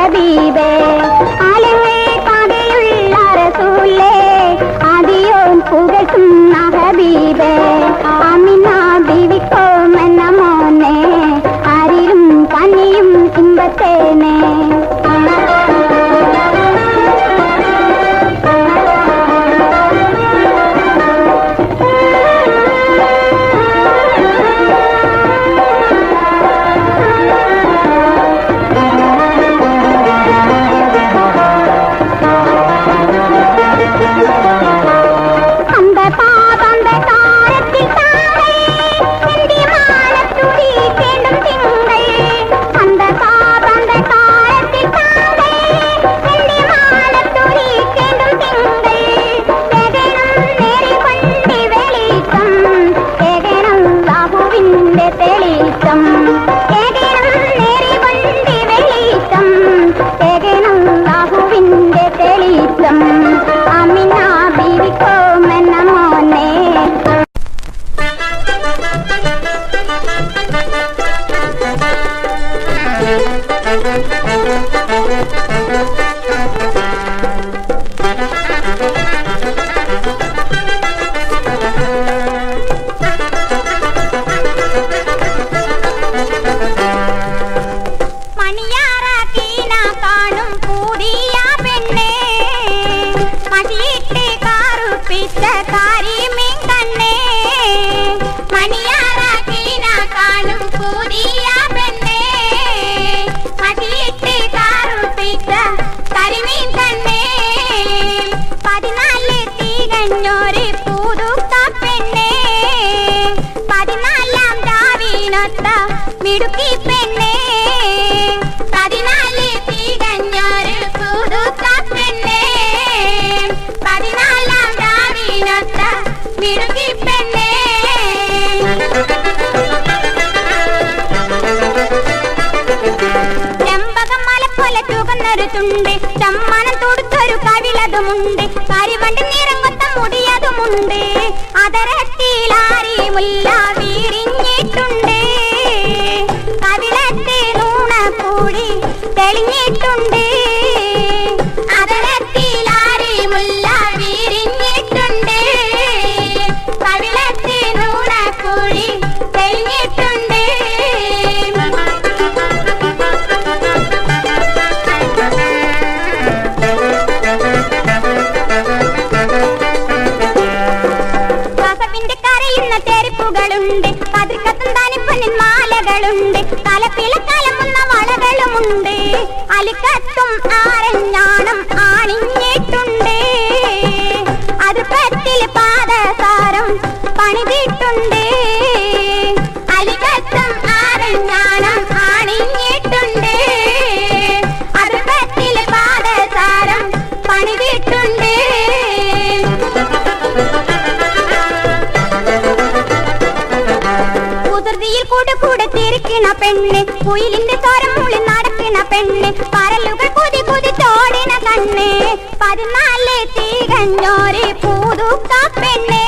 ഹബീബേ ആലങ്ങൾ പാതയുള്ള റസൂലേ ആദിയോൻ പുകഴ്ത്തുന്ന ഹബീബേ ആമിന ബീവിക്കോ മന്ന മോനെ ആരിലും കനിയും ഇമ്പത്തേനെ മിടുക്കി പെണ്ണേ 14 തികഞ്ഞൊരു പുതുക്ക പെണ്ണേ 14-ാം രാവിനൊത്ത മിടുക്കി പെണ്ണേ ചെമ്പകമല പോലെ തൂകുന്നൊരു തുണ്ട് ചമ്മാനം തൊടുത്തൊരു കവിളതുമുണ്ട് കരിവണ്ടി നിറങ്ങൊത്ത മുടിയതുമുണ്ട് അതരത്തിലാരി മുല്ല വീരിഞ്ഞിട്ടുണ്ട് കവിളത്തെ നൂണപ്പൂടി തെളിഞ്ഞിട്ടുണ്ട് അതരത്തിലാരി മുല്ല വീരിഞ്ഞിട്ടുണ്ട് കവിളത്തെ നൂണപ്പൂടി തെളിഞ്ഞിട്ടുണ്ട് കസവിന്റെ കരയുന്ന തെരുപ്പുകളുണ്ട് പതിർക്കത്തും താനിപ്പൊന്നിൻ മാലകളുണ്ട് തലപ്പിളക്കലമുന്ന വളകളുമുണ്ട് അലിക്കത്തും ആരഞ്ഞാണം ആണിഞ്ഞിട്ടുണ്ട് അതുപത്തിൽ പാദസാരം പണിതിട്ടുണ്ട് അലിക്കത്തും ആരഞ്ഞാണം ആണിഞ്ഞിട്ടുണ്ട് അതുപത്തിൽ പാദസാരം പണിതിട്ടുണ്ട് കുതിർതിയിൽ കൂടെ കൂടെ തിരിക്കണ പെണ്ണ് കുയിലിന്റെ സ്വരം മുളി നടക്കണ പെണ്ണ് പരലുകൾ കുതി കുതി തോടിന കണ്ണ് 14 തികഞ്ഞോര് പുതുക്ക പെണ്ണ്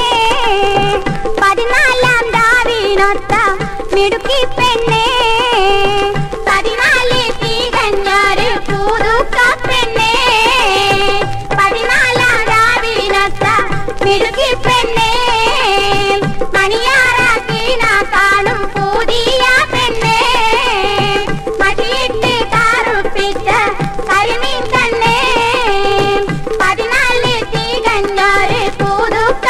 14-ാം രാവിനൊത്ത മിടുക്കി പെണ്ണ് 14 തികഞ്ഞോര് പുതുക്ക പെണ്ണ് 14-ാം രാവിനൊത്ത മിടുക്കി പെണ്ണ് മണിയാറാക്കിന കാണും പുതിയ പെണ്ണ് മടിയിട്ട് കാറുപ്പിച്ച കരിമീൻ കണ്ണ് 14 തികഞ്ഞൊരു പുതുക്ക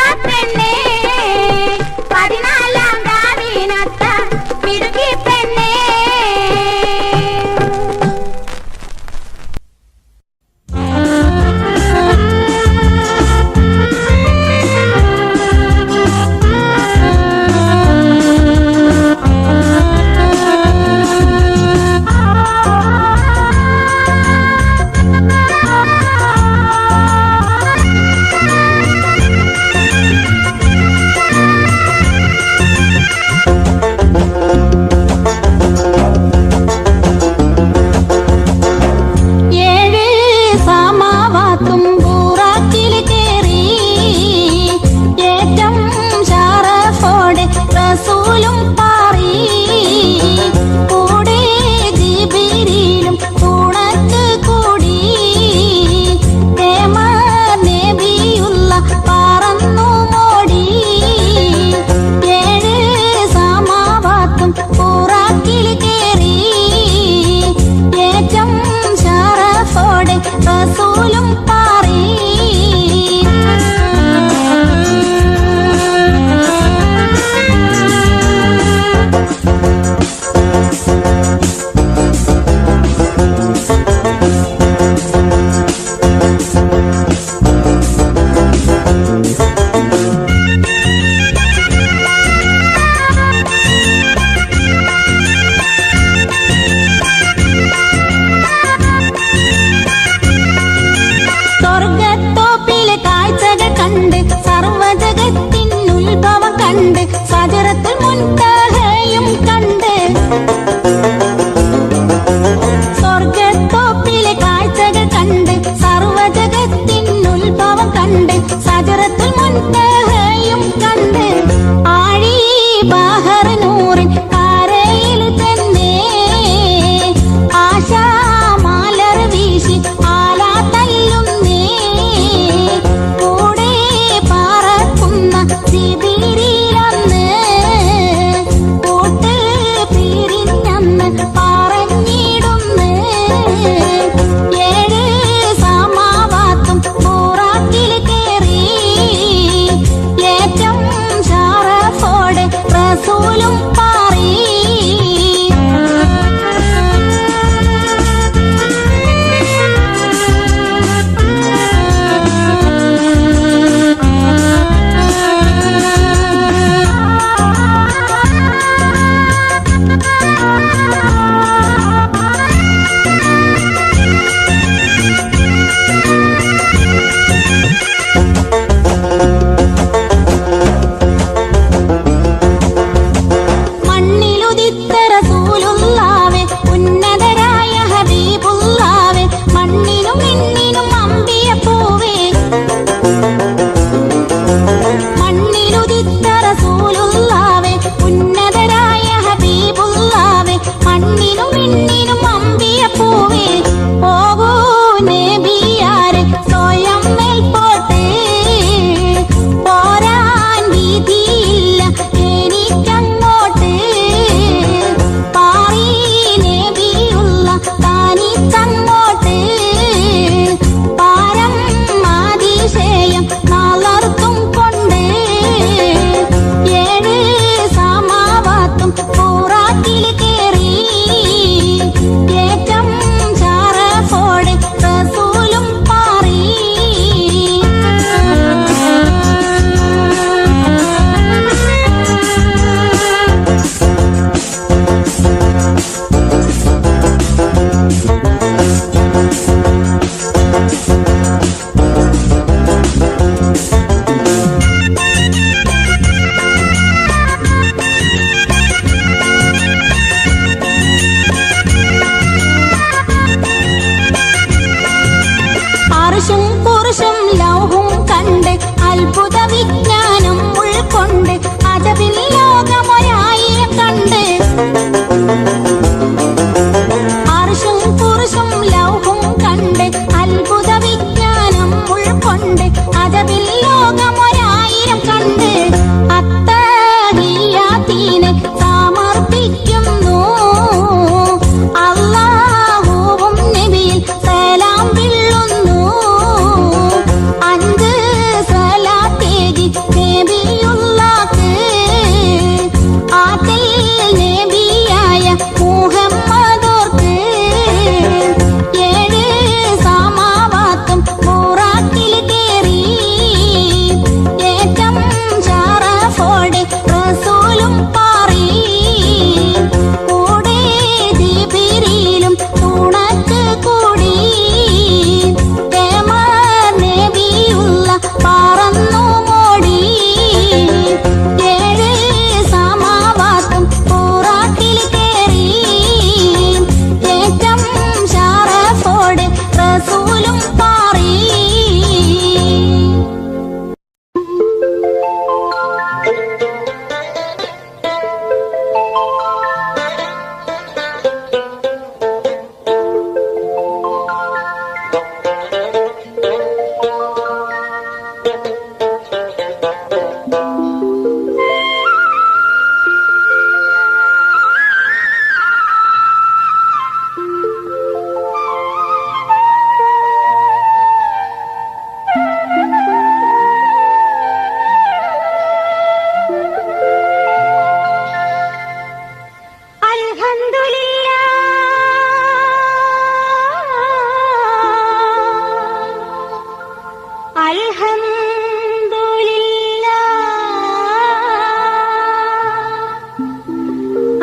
അൽഹംദുലില്ലാഹ്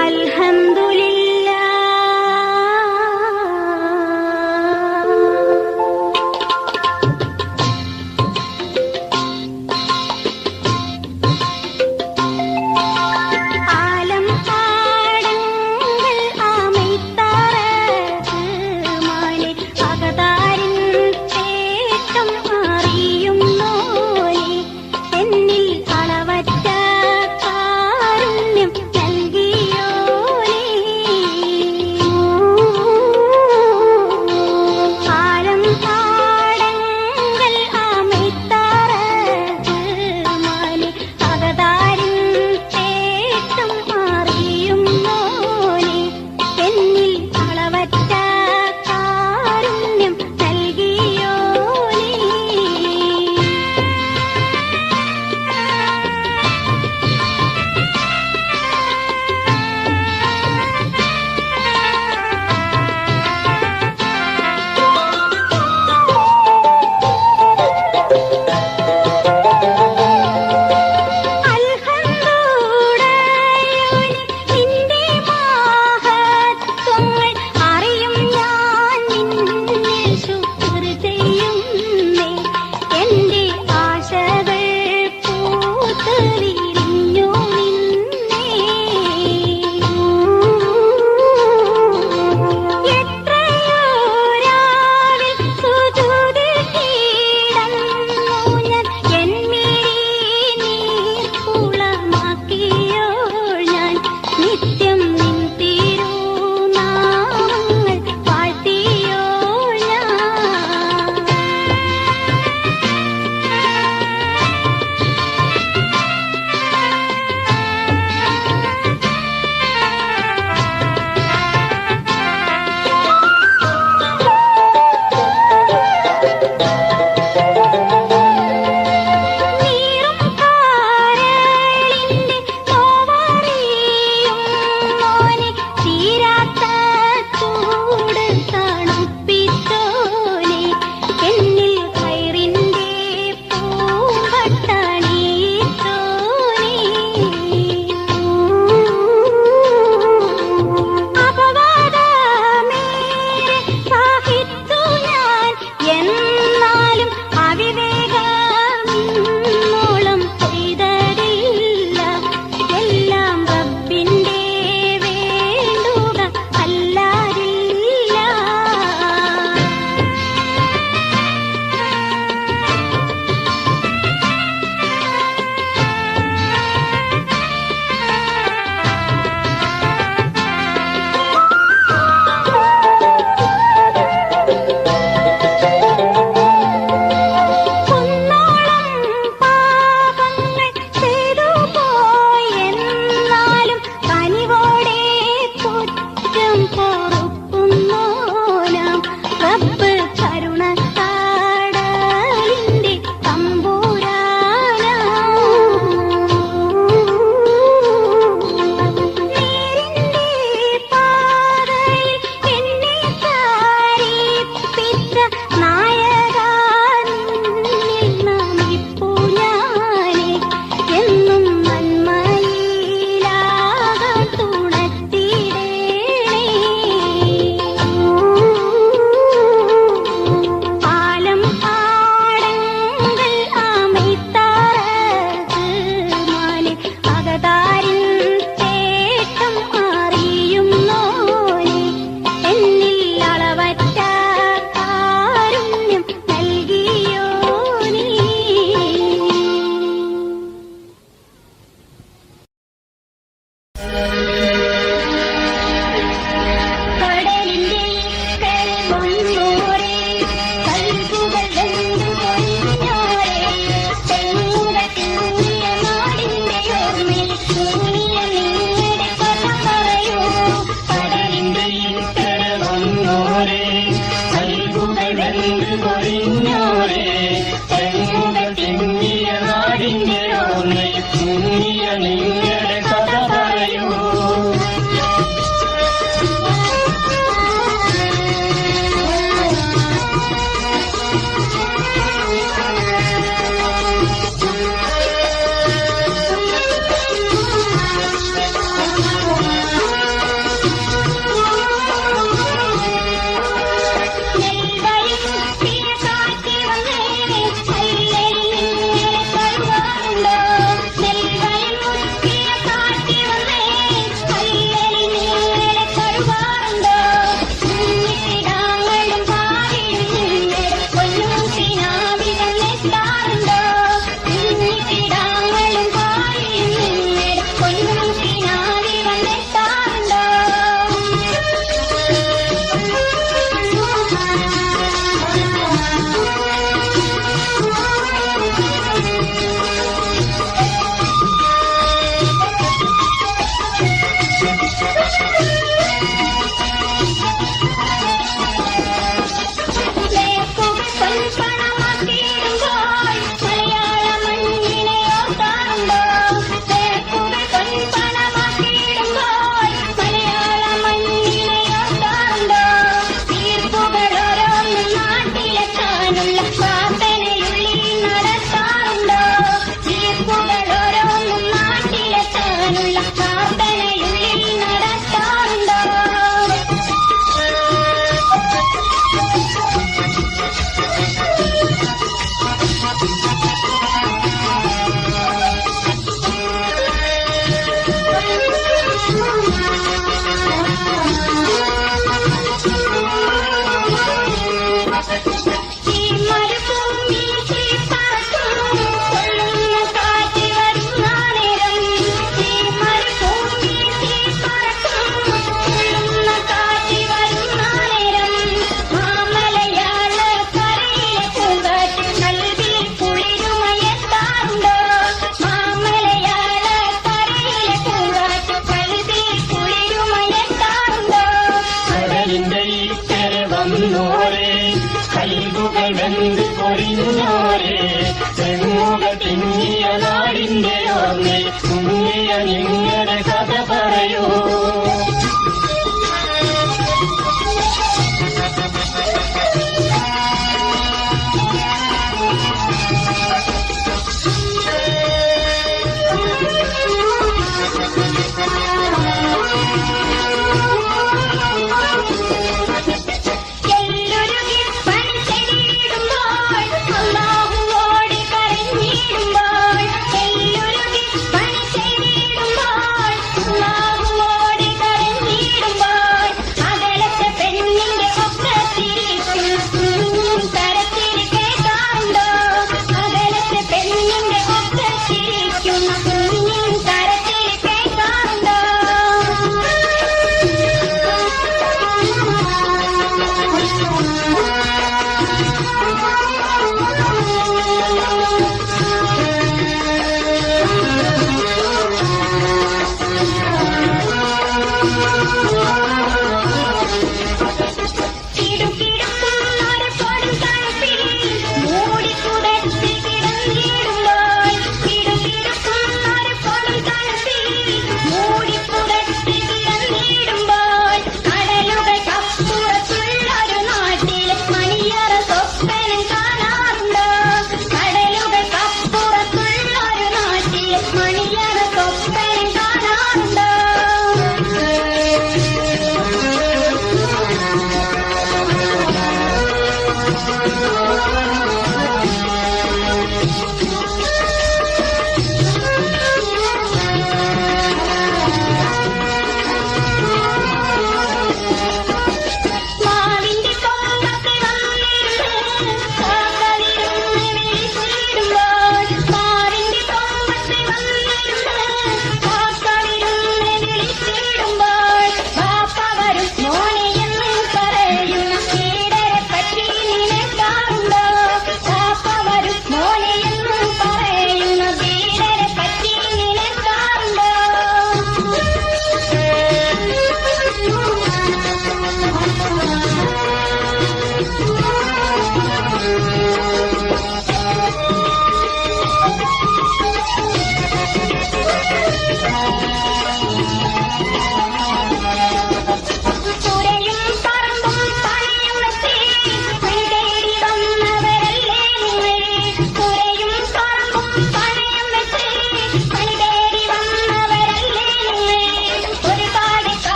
അൽഹംദുലില്ലാഹ് അൽഹംദുലില്ലാഹ് ആലം പാടങ്ങൾ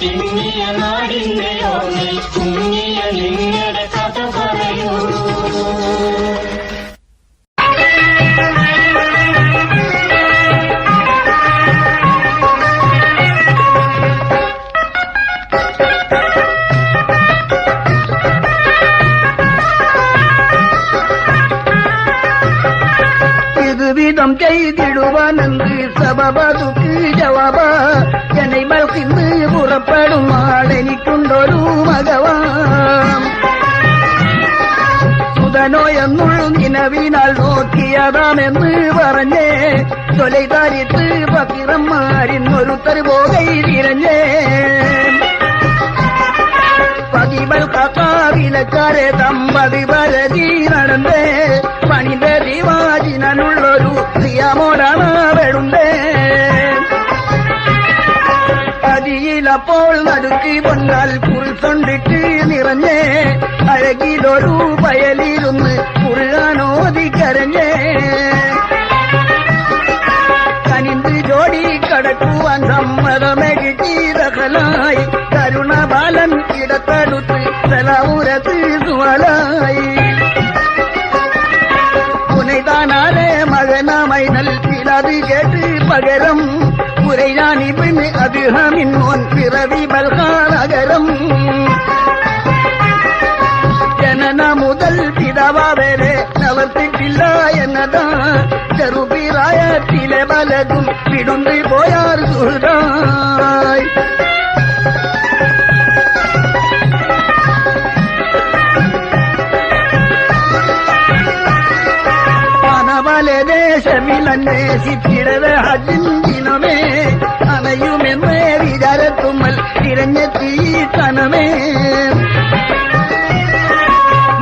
തിങ്ങിയ നാടിന്റെ ഓർമ്മയിൽ കുങ്ങിയ നിങ്ങളുടെ കഥ പറയൂ. ബതുക്ക് ജവാബ എന്നെ മൽക്കിന്ന് പുറപ്പെടും ആളെനിക്കുണ്ടൊരു മകവാം സുതനോ എന്നുള്ളു നിലവിനാൽ നോക്കിയതാണെന്ന് പറഞ്ഞേ തൊലൈതാരിത്ത് പക്കിറന്മാരിന്നൊരുത്തർ പോകയിരഞ്ഞേ പതിവൽ കാക്കാവിലക്കാരെ തമ്പതി പരതി നടന്നേ പണിന്റെ ദിവാജിനുള്ളൊരു പ്രിയമോടാണാവെടുണ്ടേ അതിയിലപ്പോൾ നടുക്കി പൊന്നാൽ കുറിച്ചൊണ്ടിട്ട് നിറഞ്ഞേ അഴകിലൊരു വയലിരുന്ന് കുറുകാനോതി കരഞ്ഞേ കനിന്ത് ജോടി കടക്കുവാൻ സമ്മതമേ കിട്ടിയതകലായി കരുണബാലൻ ഇടത്തടുത്ത് സലാപുരത്ത് സുവലായി പുനൈതാനാലെ മകനമൈനൽ പിലത് കേട്ട് പകരം പുരയാനിപ്പിന് അദ്ദേഹമിന്നോൻ പിറവി ബൽഹാനഗരം ജനന മുതൽ പിതാവ വരെ നവർത്തിട്ടില്ല എന്നതാ ചെറുപിറായത്തിലെ പലതും പിടുന്നു പോയാർ സുഹൃതായി പനവലെ ദേശമിലന്വേഷിച്ചിടവേ ഹജിന്ദിനമേ അണയുമെന്നേ വിചാരത്തുമ്മൽ തിരഞ്ഞെത്തി തനമേ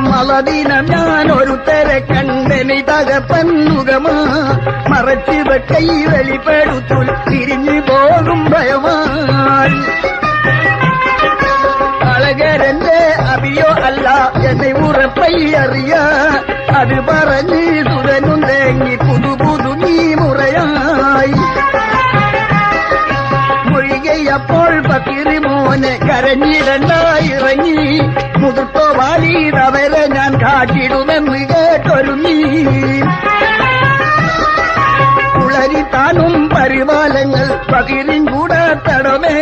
മലദിനം ഞാനൊരുത്തരെ കണ്ടെനി തകപ്പന്നുകമാ മറച്ചു വെക്കൈ വെളിപ്പെടുത്തുൽ തിരിഞ്ഞു പോകും ഭയമായി അഴകരന്റെ അഭിയോ അല്ല എന്നെ ഉറപ്പൈ അറിയ അത് പറഞ്ഞ് സുതനും തേങ്ങി പുതു നീ മുറയായി മൊഴികയപ്പോൾ പക്കിരി മോനെ കരഞ്ഞിരണ്ടായിറങ്ങി മുതിർത്തോ വാലിതവരെ ഞാൻ കാട്ടിടുമെന്ന് കേട്ടൊരുങ്ങി കുളരിത്താനും പരിപാലങ്ങൾ പകിരിൻ കൂടെ തടമേ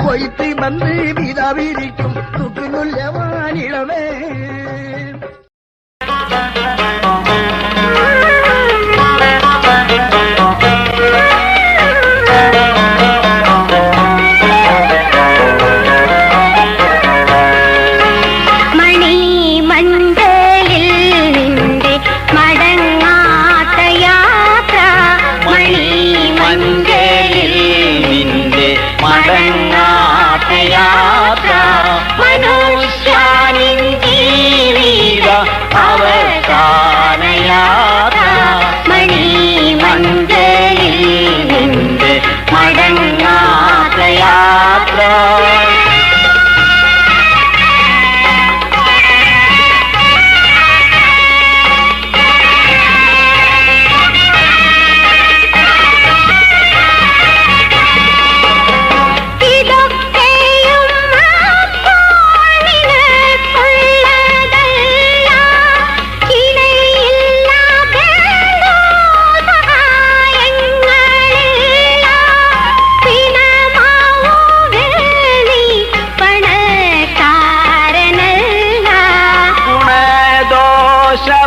കൊയ്ത്ത് വന്ന് പിതാവിരിക്കും തുക്കുന്നുല്യവാനിളമേ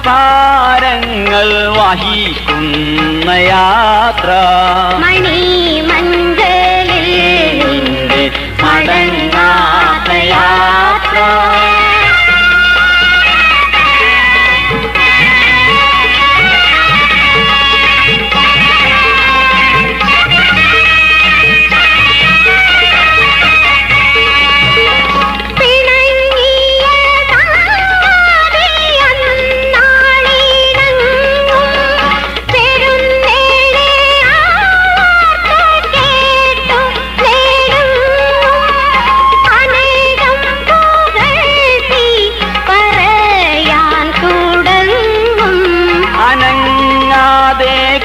ഭാരങ്ങൾ വഹിക്കുന്ന യാത്ര മണിമഞ്ചലിൽ നിന്റെ മടങ്ങാത്ത യാത്ര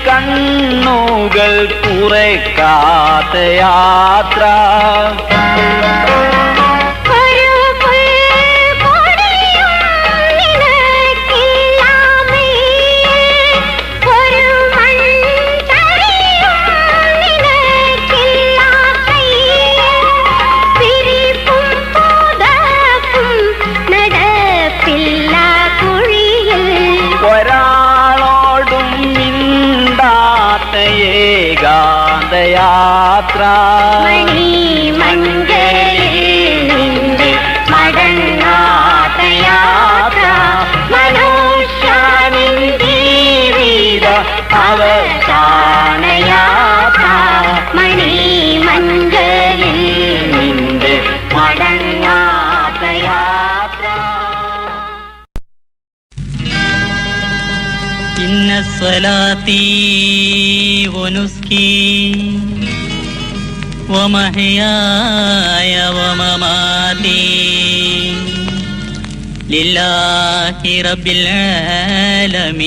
കണ്ണുകൾ കുറയ്ക്കാത്ത യാത്ര ഒരാളോടും മിണ്ടാത്ത ഏകാന്ത മണി മഞ്ചലിൽ നിന്റെ മടങ്ങാത്ത യാത്ര മനുഷ്യനിൻ ജീവിത അവസാന യാത്ര മണി മഞ്ചലിൽ നിന്റെ മടങ്ങാത്ത യാത്ര. ഇന്ന സ്വലാത്തി വനുസ്കി വമഹയായ വമമാതി ലില്ലാഹി റബ്ബിൽ ആലമീൻ.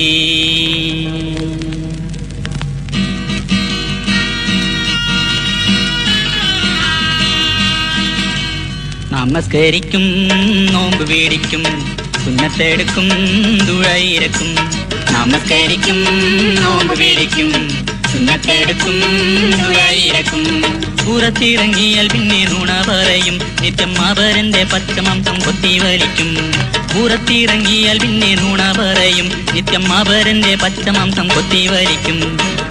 നമസ്കരിക്കും, നോമ്പ് വീടിക്കും, സുന്നത്തെടുക്കും, ദുഴയിരക്കും. നമസ്കരിക്കും, നോമ്പ് വീടിക്കും, സുന്നത്തെടുക്കും, ദുഴയിരക്കും. പുറത്തിറങ്ങിയാൽ പിന്നെ നുണ പറയും, നിത്യം അവരന്റെ പച്ചമാംസം കൊത്തി വലിക്കും. പുറത്തിറങ്ങിയാൽ പിന്നെ നുണ പറയും, നിത്യം അവരന്റെ പച്ചമാംസം കൊത്തി വലിക്കും.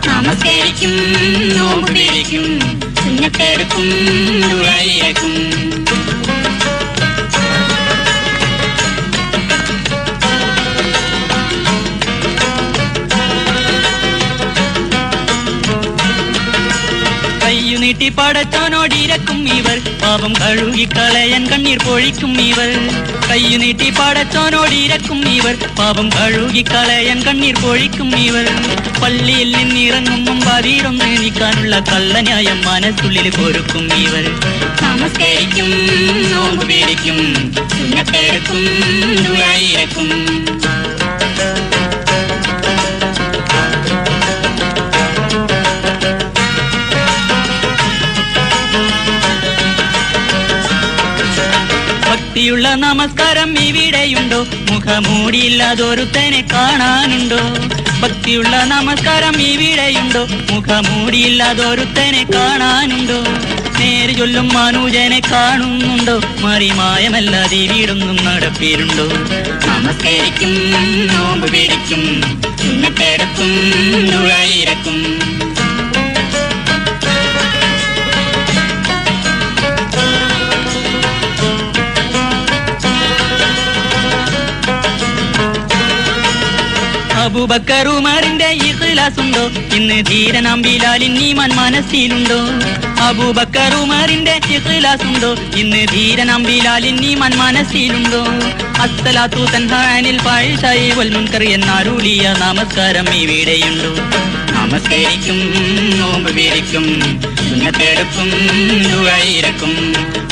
നമസ്കരിക്കും, നോമ്പ് വീടിക്കും, സുന്നത്തെടുക്കും, ദുഴയിരക്കും. നീട്ടി പടച്ചോനോടിരക്കും ഇവർ, പാപം കഴുകിക്കളയാൻ കണ്ണീർ പൊഴിക്കും ഇവർ. കയ്യു നീട്ടി പടച്ചോനോടിരക്കും ഇവർ, പാപം കഴുകിക്കളയാൻ കണ്ണീർ പൊഴിക്കും ഇവർ. പള്ളിയിൽ നിന്നിറങ്ങും മുമ്പാതിരൊന്ന് നീക്കാനുള്ള കള്ളന്യായം മനസ്സുള്ളിൽ പൊറുക്കും ഇവർ. നമസ്കരിക്കും, നോമ്പ് വീടിക്കും, സുന്നത്തെടുക്കും, ദുഴയിരക്കും. ഭക്തിയുള്ള നമസ്കാരം ഇവിടെയുണ്ടോ? മുഖമൂടിയില്ലാതൊരുത്തനെ കാണാനുണ്ടോ? ഭക്തിയുള്ള നമസ്കാരം ഇവിടെയുണ്ടോ? മുഖമൂടിയില്ലാതൊരുത്തനെ കാണാനുണ്ടോ? നേര് ചൊല്ലും മനുജനെ കാണുന്നുണ്ടോ? മറിമായമല്ലാതെ വീടൊന്നും നടപ്പിലുണ്ടോ? നമസ്കരിക്കും, നോമ്പ് പിടിക്കും, സുന്നത്തെടുക്കും, ദുഴയിരക്കും. അബൂബക്കർ ഉമറിന്റെ ഇഖ്ലാസുണ്ടോ? ഇന്ന് ധീരനാം ബിലാലിൻ ഈമാൻ മനസ്സിലുണ്ടോ? അബൂബക്കർ ഉമറിന്റെ ഇഖ്ലാസുണ്ടോ? ഇന്ന് ധീരനാം ബിലാലിൻ ഈമാൻ മനസ്സിലുണ്ടോ? അസ്സലാത്തു തൻഹാ അനിൽ ഫാഹിശാഇ വൽ മുൻകർ എന്നരുളിയ നമസ്കാരം ഇവിടെയുണ്ടോ? നമസ്കരിക്കും, നോമ്പ് വീടിക്കും, സുന്നത്തെടുക്കും, ദുഴയിരക്കും.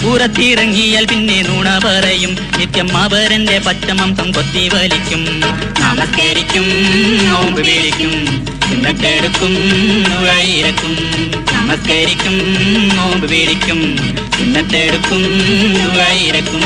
പുറത്തിറങ്ങിയാൽ പിന്നെ നുണ പറയും, നിത്യം അവരന്റെ പച്ചമാംസം കൊത്തി വലിക്കും. നമസ്കരിക്കും, നോമ്പ് വീടിക്കും, സുന്നത്തെടുക്കും, ദുഴയിരക്കും. നമസ്കരിക്കും, നോമ്പ് വീടിക്കും, സുന്നത്തെടുക്കും, ദുഴയിരക്കും.